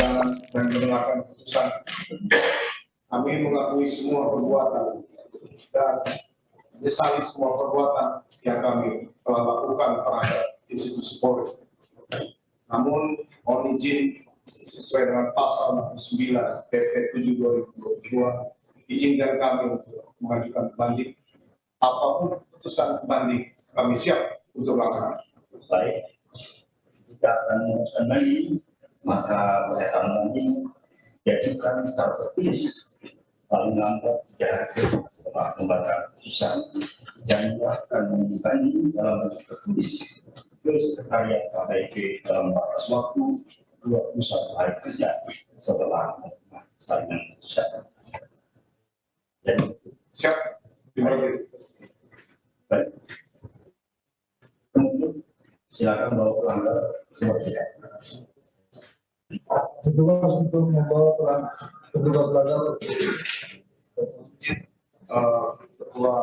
persidangan dan mendengarkan putusan. Kami mengakui semua perbuatan dan menyesali semua perbuatan yang kami telah lakukan terhadap institusi Polri. Namun, mohon izin sesuai dengan pasal 69 PP 7 2022, izinkan kami untuk mengajukan banding. Apapun keputusan banding, kami siap untuk melaksanakan. Baik, jika akan mengajukan banding, maka pernyataan banding diajukan secara tertulis paling lambat 3 hari setelah pembacaan putusan dan akan membanding dalam bentuk tertulis ke Sekretariat KPK dalam batas waktu 21 hari kerja setelah salinan putusan. Jadi Siap. Terima kasih. baik. Kemudian silakan bawa pelanggar ke sidang. Petugas untuk membawa petugas pelanggar. Ketua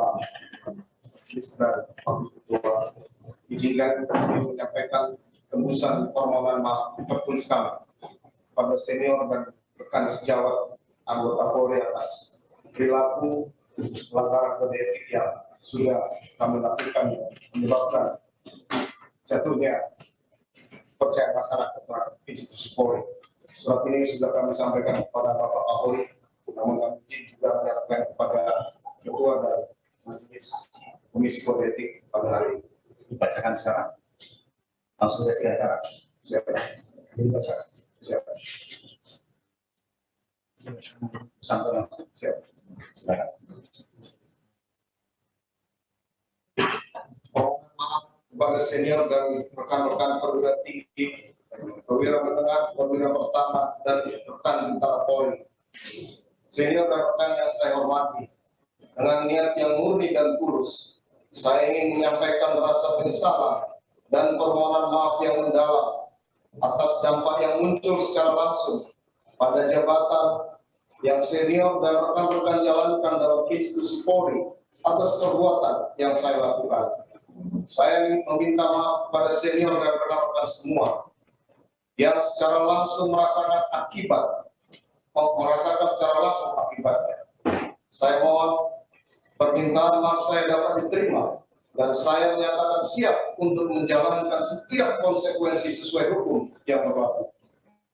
dan Ketua izinkan kami menyampaikan tembusan permohonan maaf tertulis kami pada senior dan rekan sejawat anggota Polri atas perilaku pelanggaran kode etik yang sudah kami lakukan menyebabkan jatuhnya percaya masyarakat terhadap institusi Polri. Surat ini sudah kami sampaikan kepada Bapak Kapolri, namun kami juga menyampaikan kepada Ketua dan Majelis Komisi Kode Etik pada hari ini. Dibacakan sekarang. Langsung ke sidang. Siapa? Dibacakan. Siapa? Sampai langsung. Siapa? Silakan. Mohon maaf kepada senior dan rekan-rekan perwira tinggi, perwira menengah, perwira pertama, dan rekan bintara Polri. Senior dan rekan yang saya hormati, dengan niat yang murni dan tulus, saya ingin menyampaikan rasa penyesalan dan permohonan maaf yang mendalam atas dampak yang muncul secara langsung pada jabatan yang senior dan rekan-rekan jalankan dalam institusi Polri atas perbuatan yang saya lakukan. Saya ingin meminta maaf kepada senior dan rekan-rekan semua yang secara langsung merasakan secara langsung akibatnya. Saya mohon permintaan maaf saya dapat diterima dan saya menyatakan siap untuk menjalankan setiap konsekuensi sesuai hukum yang berlaku.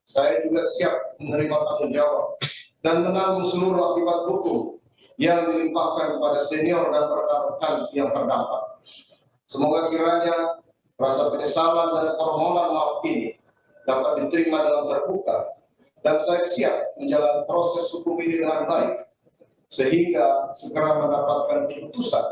Saya juga siap menerima tanggung jawab dan menanggung seluruh akibat hukum yang dilimpahkan kepada senior dan rekan-rekan yang terdampak. Semoga kiranya rasa penyesalan dan permohonan maaf ini dapat diterima dengan terbuka dan saya siap menjalani proses hukum ini dengan baik sehingga segera mendapatkan keputusan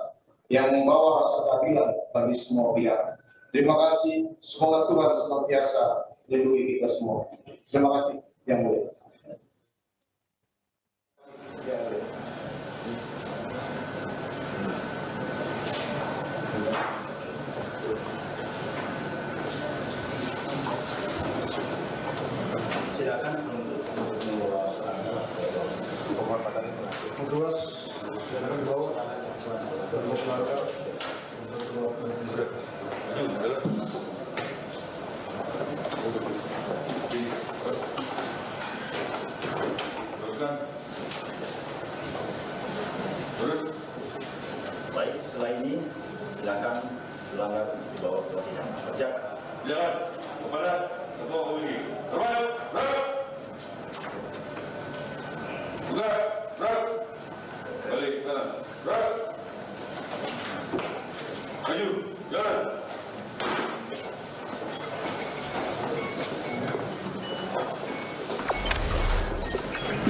yang membawa rasa keadilan bagi semua pihak. Terima kasih. Semoga Tuhan senantiasa melindungi kita semua. Terima kasih yang mulia. Silakan untuk membawa pelanggar. Petugas silakan bawa pelanggar untuk keluar. Baik, setelah ini silakan pelanggar dibawa ke sidang. Siap. Silakan kepada Ketua Komisi. Terbaik, berat. Buka, berat. Balik kanan, berat. Maju, jalan.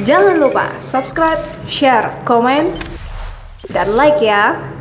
Jangan lupa subscribe, share, komen, dan like ya.